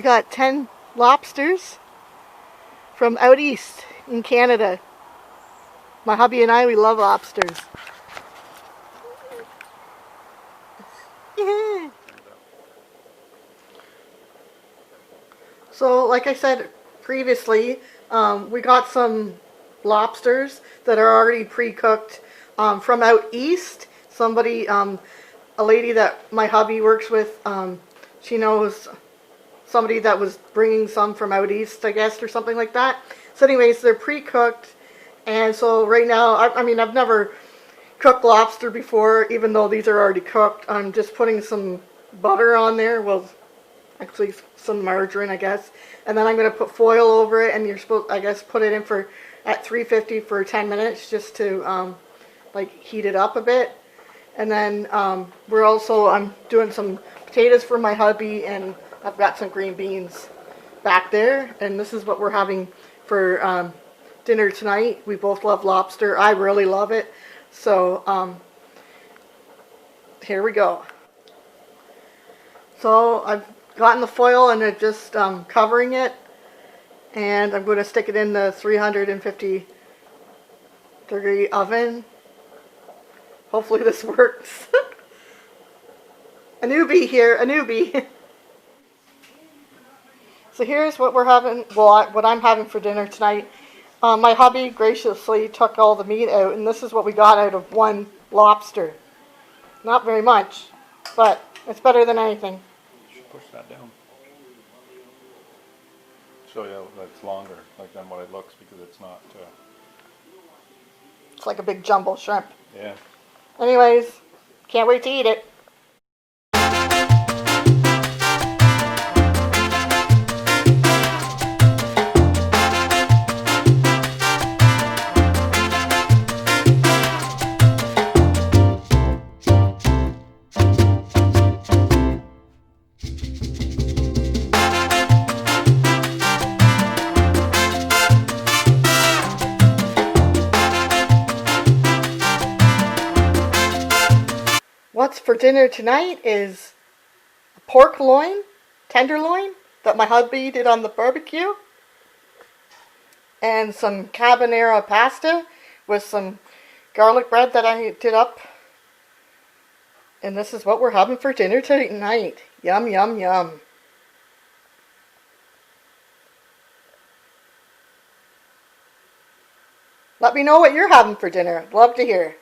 We got 10 lobsters from out east in Canada. My hubby and I, we love lobsters. Yeah. So, like I said previously, we got some lobsters that are already pre-cooked from out east. Somebody, a lady that my hubby works with, she knows somebody that was bringing some from out east, I guess, or something like that. So anyways, they're pre-cooked, and so right now, I mean, I've never cooked lobster before, even though these are already cooked. I'm just putting some butter on there, well, actually some margarine, I guess, and then I'm going to put foil over it, and you're supposed, I guess, put it in for at 350 for 10 minutes just to like heat it up a bit. And then I'm doing some potatoes for my hubby, and I've got some green beans back there, and this is what we're having for dinner tonight. We both love lobster. I really love it. So here we go. So I've gotten the foil and I'm just covering it, and I'm going to stick it in the 350-degree oven. Hopefully this works. A newbie here, a newbie. So here's what we're having, well, what I'm having for dinner tonight. My hubby graciously took all the meat out, and this is what we got out of one lobster. Not very much, but it's better than anything. You should push that down. So yeah, that's longer than what it looks, because it's not. It's like a big jumbo shrimp. Yeah. Anyways, can't wait to eat it. What's for dinner tonight is a pork loin, tenderloin, that my hubby did on the barbecue, and some carbonara pasta with some garlic bread that I did up. And this is what we're having for dinner tonight. Yum, yum, yum. Let me know what you're having for dinner. I'd love to hear.